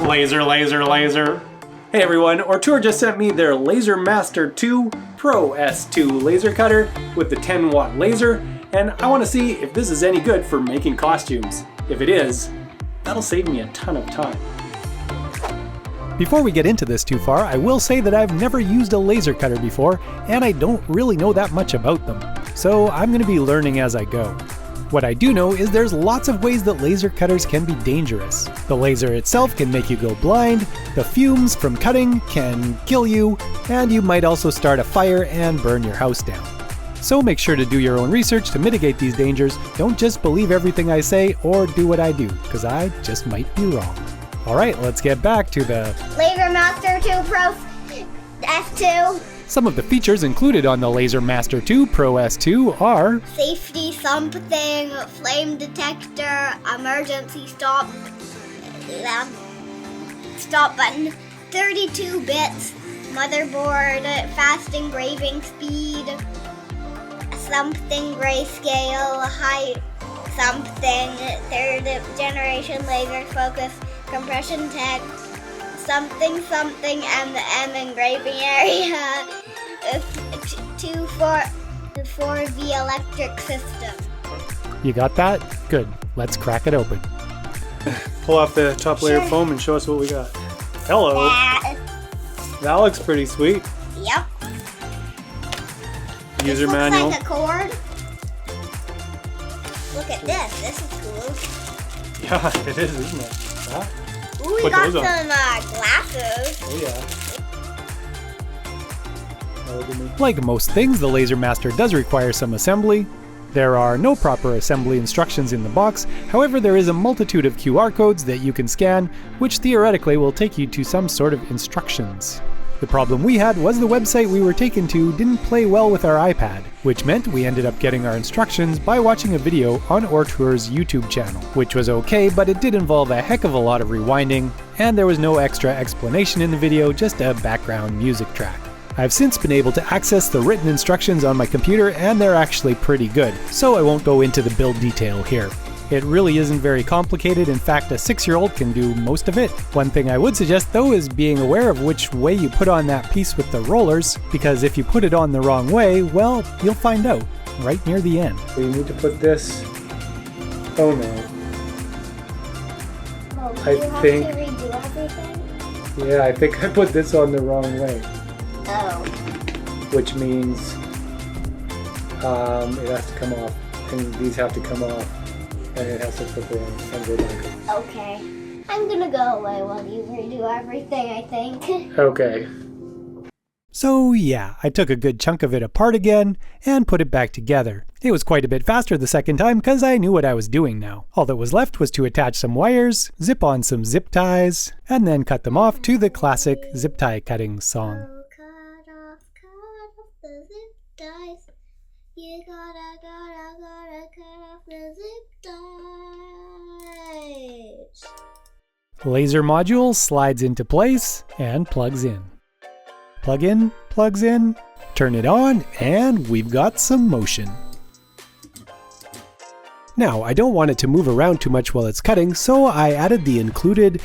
Laser, laser, laser. Hey everyone, Ortur just sent me their Laser Master 2 Pro S2 laser cutter with the 10-watt laser, and I want to see if this is any good for making costumes. If it is, that'll save me a ton of time. Before we get into this too far, I will say that I've never used a laser cutter before, and I don't really know that much about them. So I'm going to be learning as I go. What I do know is there's lots of ways that laser cutters can be dangerous. The laser itself can make you go blind, the fumes from cutting can kill you, and you might also start a fire and burn your house down. So make sure to do your own research to mitigate these dangers. Don't just believe everything I say or do what I do, because I just might be wrong. Alright, let's get back to the Laser Master 2 Pro S2. Some of the features included on the Laser Master 2 Pro S2 are safety something, flame detector, emergency stop button, 32 bits, motherboard, fast engraving speed, something grayscale, height, something, third generation laser focus, compression tech, something, and the M engraving area, 4V electric system. You got that? Good. Let's crack it open. Pull off the top layer of foam and show us what we got. Hello. That looks pretty sweet. Yep. User this manual. Looks like a cord. Look at this. This is cool. Yeah, it is, isn't it? Huh? Ooh, we Put got those on. some glasses. Oh yeah. Like most things, the Laser Master does require some assembly. There are no proper assembly instructions in the box, however there is a multitude of QR codes that you can scan, which theoretically will take you to some sort of instructions. The problem we had was the website we were taken to didn't play well with our iPad, which meant we ended up getting our instructions by watching a video on Ortur's YouTube channel, which was okay, but it did involve a heck of a lot of rewinding, and there was no extra explanation in the video, just a background music track. I've since been able to access the written instructions on my computer, and they're actually pretty good, so I won't go into the build detail here. It really isn't very complicated. In fact, a 6-year-old can do most of it. One thing I would suggest though is being aware of which way you put on that piece with the rollers, because if you put it on the wrong way, well, you'll find out right near the end. So you need to put this. Oh no. I think. To redo everything? Yeah, I think I put this on the wrong way. Oh. Which means it has to come off, and these have to come off. And it has to put the and go back. Okay. I'm gonna go away while you redo everything, I think. Okay. So yeah, I took a good chunk of it apart again and put it back together. It was quite a bit faster the second time because I knew what I was doing now. All that was left was to attach some wires, zip on some zip ties, and then cut them off to the classic zip tie cutting song. Cut off the zip ties. You gotta cut off the zip ties. Laser module slides into place and plugs in. Plug in, plugs in, turn it on, and we've got some motion. Now, I don't want it to move around too much while it's cutting, so I added the included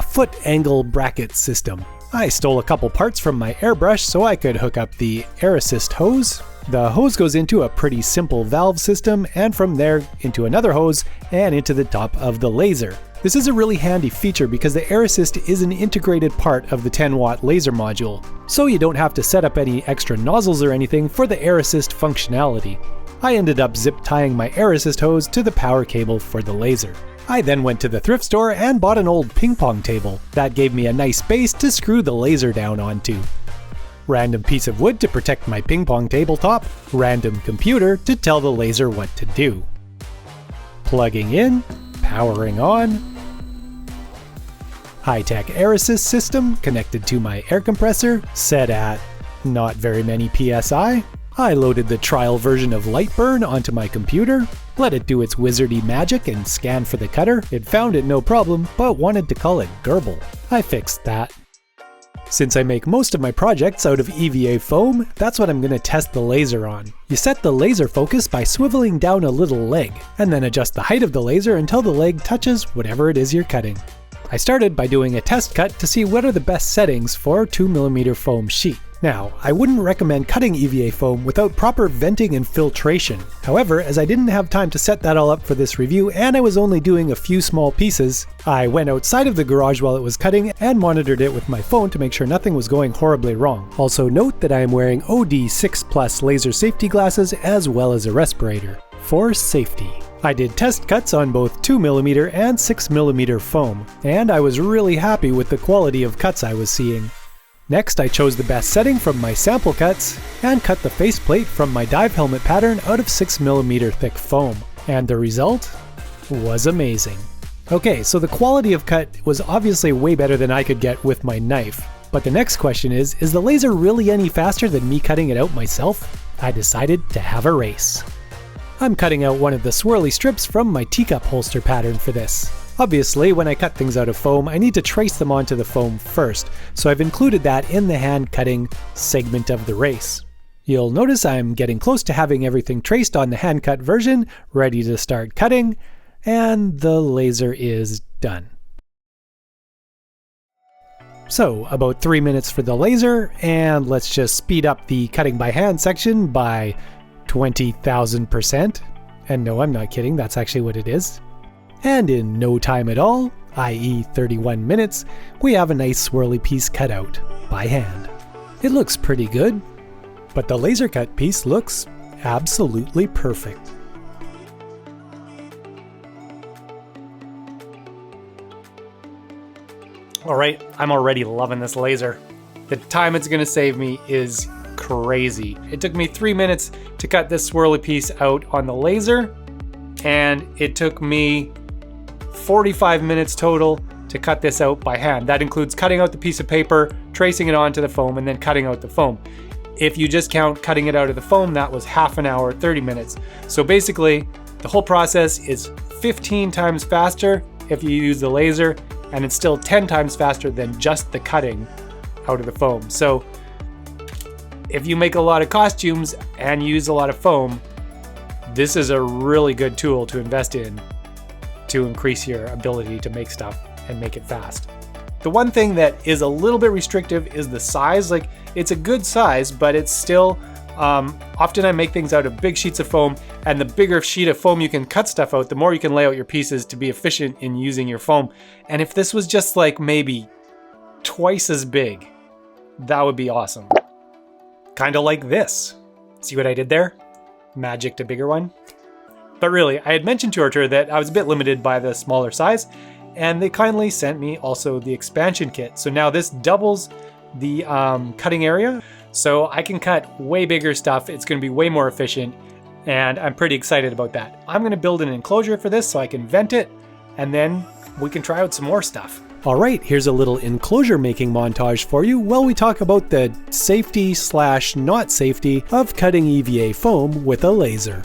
foot angle bracket system. I stole a couple parts from my airbrush so I could hook up the air assist hose. The hose goes into a pretty simple valve system, and from there into another hose and into the top of the laser. This is a really handy feature because the air assist is an integrated part of the 10-watt laser module, so you don't have to set up any extra nozzles or anything for the air assist functionality. I ended up zip tying my air assist hose to the power cable for the laser. I then went to the thrift store and bought an old ping pong table. That gave me a nice base to screw the laser down onto. Random piece of wood to protect my ping pong tabletop. Random computer to tell the laser what to do. Plugging in, powering on. High-tech air assist system connected to my air compressor, set at not very many PSI. I loaded the trial version of Lightburn onto my computer, let it do its wizardy magic and scan for the cutter. It found it no problem, but wanted to call it Gerbil. I fixed that. Since I make most of my projects out of EVA foam, that's what I'm going to test the laser on. You set the laser focus by swiveling down a little leg, and then adjust the height of the laser until the leg touches whatever it is you're cutting. I started by doing a test cut to see what are the best settings for 2mm foam sheet. Now, I wouldn't recommend cutting EVA foam without proper venting and filtration. However, as I didn't have time to set that all up for this review and I was only doing a few small pieces, I went outside of the garage while it was cutting and monitored it with my phone to make sure nothing was going horribly wrong. Also note that I am wearing OD6+ laser safety glasses as well as a respirator, for safety. I did test cuts on both 2mm and 6mm foam, and I was really happy with the quality of cuts I was seeing. Next, I chose the best setting from my sample cuts and cut the faceplate from my dive helmet pattern out of 6mm thick foam. And the result was amazing. Okay, so the quality of cut was obviously way better than I could get with my knife. But the next question is the laser really any faster than me cutting it out myself? I decided to have a race. I'm cutting out one of the swirly strips from my teacup holster pattern for this. Obviously, when I cut things out of foam, I need to trace them onto the foam first, so I've included that in the hand cutting segment of the race. You'll notice I'm getting close to having everything traced on the hand cut version, ready to start cutting, and the laser is done. So, about 3 minutes for the laser, and let's just speed up the cutting by hand section by 20,000%. And no, I'm not kidding, that's actually what it is. And in no time at all, i.e. 31 minutes, we have a nice swirly piece cut out by hand. It looks pretty good, but the laser cut piece looks absolutely perfect. Alright, I'm already loving this laser. The time it's gonna save me is crazy. It took me 3 minutes to cut this swirly piece out on the laser, and it took me 45 minutes total to cut this out by hand. That includes cutting out the piece of paper, tracing it onto the foam, and then cutting out the foam. If you just count cutting it out of the foam, that was half an hour, 30 minutes. So basically, the whole process is 15 times faster if you use the laser, and it's still 10 times faster than just the cutting out of the foam. So if you make a lot of costumes and use a lot of foam, this is a really good tool to invest in to increase your ability to make stuff and make it fast. The one thing that is a little bit restrictive is the size. Like, it's a good size, but it's still, often I make things out of big sheets of foam, and the bigger sheet of foam you can cut stuff out, the more you can lay out your pieces to be efficient in using your foam. And if this was just like maybe twice as big, that would be awesome. Kind of like this. See what I did there? Magicked a bigger one. But really, I had mentioned to Ortur that I was a bit limited by the smaller size, and they kindly sent me also the expansion kit. So now this doubles the cutting area, so I can cut way bigger stuff. It's going to be way more efficient, and I'm pretty excited about that. I'm going to build an enclosure for this so I can vent it, and then we can try out some more stuff. Alright, here's a little enclosure making montage for you while we talk about the safety/not safety of cutting EVA foam with a laser.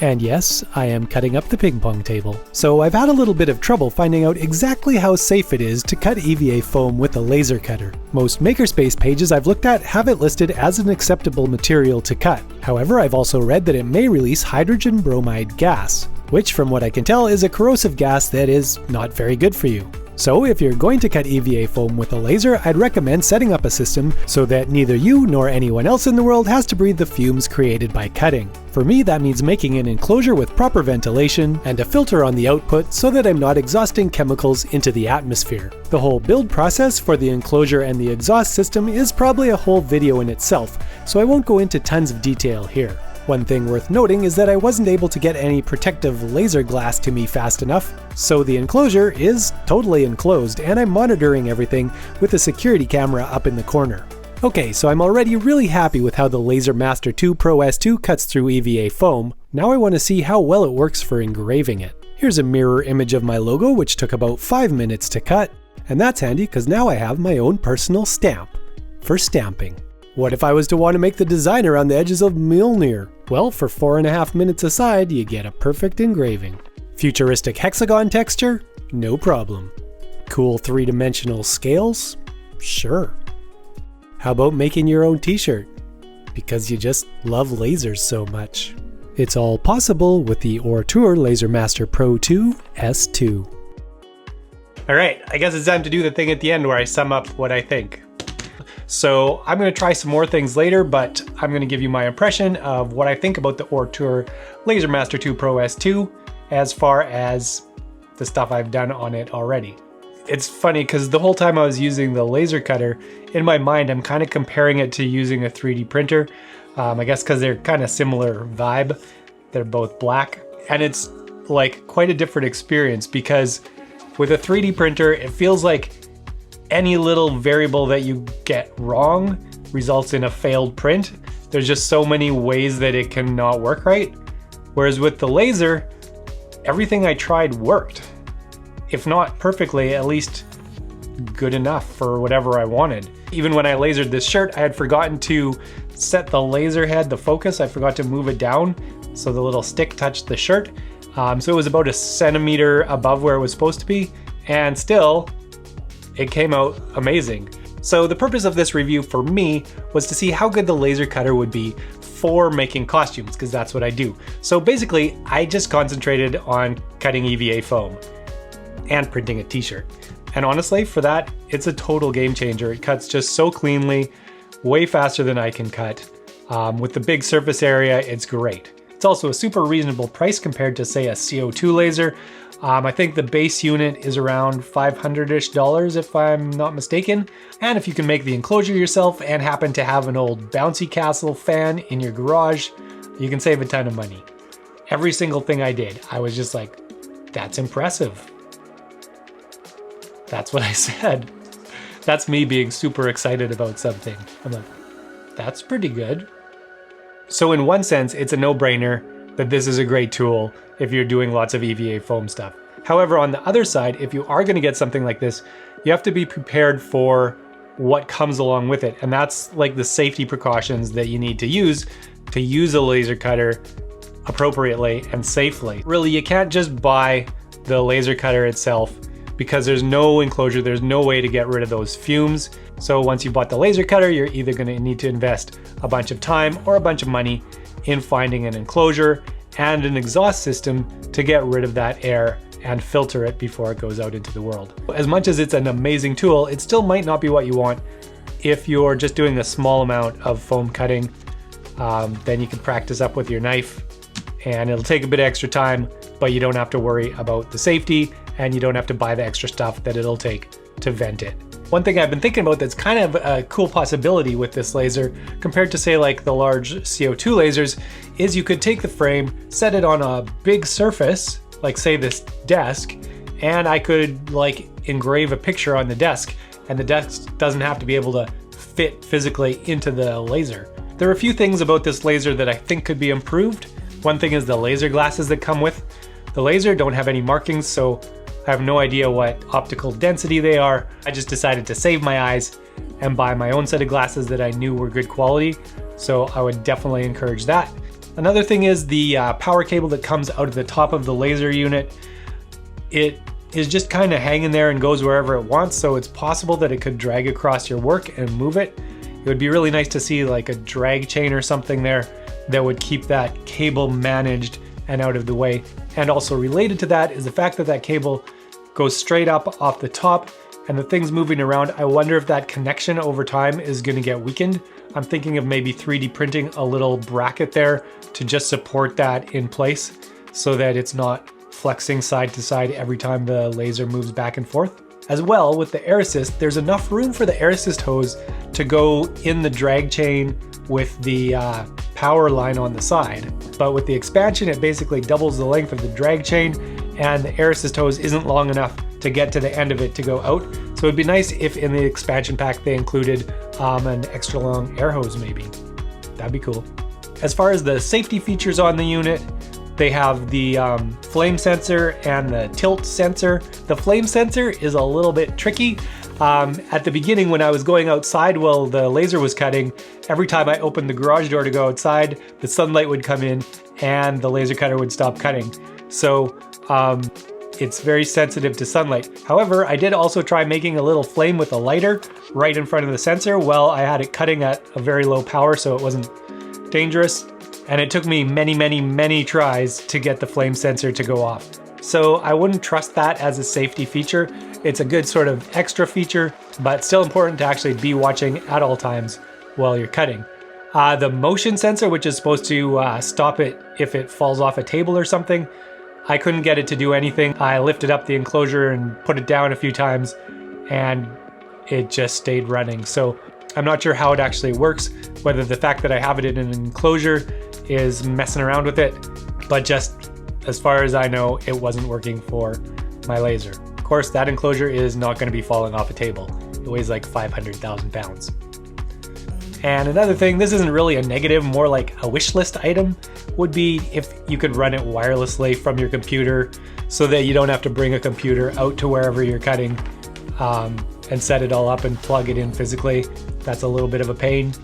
And yes, I am cutting up the ping pong table. So I've had a little bit of trouble finding out exactly how safe it is to cut EVA foam with a laser cutter. Most makerspace pages I've looked at have it listed as an acceptable material to cut. However, I've also read that it may release hydrogen bromide gas, which from what I can tell is a corrosive gas that is not very good for you. So if you're going to cut EVA foam with a laser, I'd recommend setting up a system so that neither you nor anyone else in the world has to breathe the fumes created by cutting. For me, that means making an enclosure with proper ventilation and a filter on the output so that I'm not exhausting chemicals into the atmosphere. The whole build process for the enclosure and the exhaust system is probably a whole video in itself, so I won't go into tons of detail here. One thing worth noting is that I wasn't able to get any protective laser glass to me fast enough, so the enclosure is totally enclosed and I'm monitoring everything with a security camera up in the corner. Okay, so I'm already really happy with how the Laser Master 2 Pro S2 cuts through EVA foam. Now I want to see how well it works for engraving it. Here's a mirror image of my logo, which took about 5 minutes to cut, and that's handy because now I have my own personal stamp for stamping. What if I was to want to make the design around the edges of Mjolnir? Well, for 4.5 minutes aside, you get a perfect engraving. Futuristic hexagon texture? No problem. Cool 3-dimensional scales? Sure. How about making your own t-shirt? Because you just love lasers so much. It's all possible with the Ortur Laser Master Pro 2 S2. All right, I guess it's time to do the thing at the end where I sum up what I think. So I'm gonna try some more things later, but I'm gonna give you my impression of what I think about the Ortur Laser Master 2 Pro S2 as far as the stuff I've done on it already. It's funny because the whole time I was using the laser cutter, in my mind I'm kind of comparing it to using a 3D printer. I guess because they're kind of similar vibe. They're both black, and it's like quite a different experience because with a 3D printer it feels like any little variable that you get wrong results in a failed print. There's just so many ways that it can not work right. Whereas with the laser, everything I tried worked. If not perfectly, at least good enough for whatever I wanted. Even when I lasered this shirt, I had forgotten to set the laser head, the focus. I forgot to move it down so the little stick touched the shirt. So it was about a centimeter above where it was supposed to be, and still, it came out amazing. So the purpose of this review for me was to see how good the laser cutter would be for making costumes, because that's what I do. So basically, I just concentrated on cutting EVA foam and printing a t-shirt. And honestly, for that, it's a total game changer. It cuts just so cleanly, way faster than I can cut. With the big surface area, it's great. It's also a super reasonable price compared to, say, a CO2 laser. I think the base unit is around $500-ish if I'm not mistaken. And if you can make the enclosure yourself and happen to have an old bouncy castle fan in your garage, you can save a ton of money. Every single thing I did, I was just like, that's impressive. That's what I said. That's me being super excited about something. I'm like, that's pretty good. So in one sense, it's a no-brainer that this is a great tool if you're doing lots of EVA foam stuff. However, on the other side, if you are going to get something like this, you have to be prepared for what comes along with it. And that's like the safety precautions that you need to use a laser cutter appropriately and safely. Really, you can't just buy the laser cutter itself because there's no enclosure, there's no way to get rid of those fumes. So once you bought the laser cutter, you're either going to need to invest a bunch of time or a bunch of money in finding an enclosure and an exhaust system to get rid of that air and filter it before it goes out into the world. As much as it's an amazing tool, it still might not be what you want if you're just doing a small amount of foam cutting. Then you can practice up with your knife and it'll take a bit of extra time, but you don't have to worry about the safety and you don't have to buy the extra stuff that it'll take to vent it. One thing I've been thinking about that's kind of a cool possibility with this laser compared to, say, like the large CO2 lasers is you could take the frame, set it on a big surface, like say this desk, and I could like engrave a picture on the desk, and the desk doesn't have to be able to fit physically into the laser. There are a few things about this laser that I think could be improved. One thing is the laser glasses that come with the laser don't have any markings, so I have no idea what optical density they are. I just decided to save my eyes and buy my own set of glasses that I knew were good quality, so I would definitely encourage that. Another thing is the power cable that comes out of the top of the laser unit. It is just kind of hanging there and goes wherever it wants, so it's possible that it could drag across your work and move it. It would be really nice to see like a drag chain or something there that would keep that cable managed and out of the way. And also related to that is the fact that that cable goes straight up off the top and the thing's moving around. I wonder if that connection over time is going to get weakened. I'm thinking of maybe 3D printing a little bracket there to just support that in place so that it's not flexing side to side every time the laser moves back and forth. As well, with the air assist, there's enough room for the air assist hose to go in the drag chain with the power line on the side. But with the expansion, it basically doubles the length of the drag chain, and the air assist hose isn't long enough to get to the end of it to go out. So it'd be nice if in the expansion pack they included an extra long air hose maybe. That'd be cool. As far as the safety features on the unit, they have the flame sensor and the tilt sensor. The flame sensor is a little bit tricky. At the beginning when I was going outside while the laser was cutting, every time I opened the garage door to go outside, the sunlight would come in and the laser cutter would stop cutting. So it's very sensitive to sunlight. However, I did also try making a little flame with a lighter right in front of the sensor while I had it cutting at a very low power so it wasn't dangerous. And it took me many tries to get the flame sensor to go off. So I wouldn't trust that as a safety feature. It's a good sort of extra feature, but still important to actually be watching at all times while you're cutting. The motion sensor, which is supposed to stop it if it falls off a table or something, I couldn't get it to do anything. I lifted up the enclosure and put it down a few times and it just stayed running. So I'm not sure how it actually works, whether the fact that I have it in an enclosure is messing around with it, but just as far as I know, it wasn't working for my laser. Of course, that enclosure is not going to be falling off a table. It weighs like 500,000 pounds. And another thing, this isn't really a negative, more like a wish list item, would be if you could run it wirelessly from your computer so that you don't have to bring a computer out to wherever you're cutting and set it all up and plug it in physically. That's a little bit of a pain.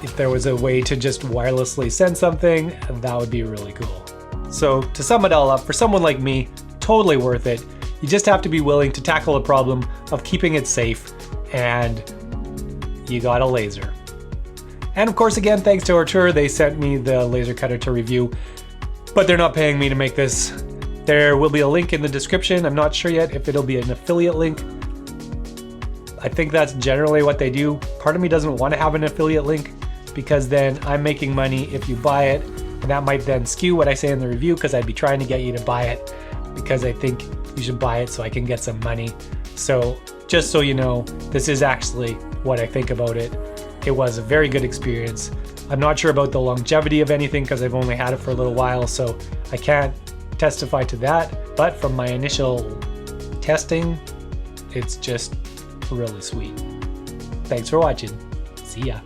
If there was a way to just wirelessly send something, that would be really cool. So to sum it all up, for someone like me, totally worth it. You just have to be willing to tackle the problem of keeping it safe, and you got a laser. And of course, again, thanks to Ortur, they sent me the laser cutter to review, but they're not paying me to make this. There will be a link in the description. I'm not sure yet if it'll be an affiliate link. I think that's generally what they do. Part of me doesn't want to have an affiliate link because then I'm making money if you buy it, and that might then skew what I say in the review because I'd be trying to get you to buy it because I think you should buy it so I can get some money. So just so you know, this is actually what I think about it. It was a very good experience. I'm not sure about the longevity of anything because I've only had it for a little while, so I can't testify to that. But from my initial testing, it's just really sweet. Thanks for watching. See ya.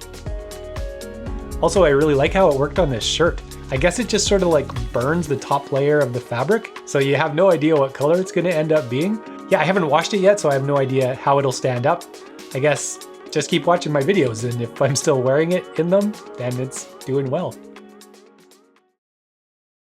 Also, I really like how it worked on this shirt. I guess it just sort of like burns the top layer of the fabric, so you have no idea what color it's gonna end up being. Yeah, I haven't washed it yet, so I have no idea how it'll stand up. I guess just keep watching my videos, and if I'm still wearing it in them, then it's doing well.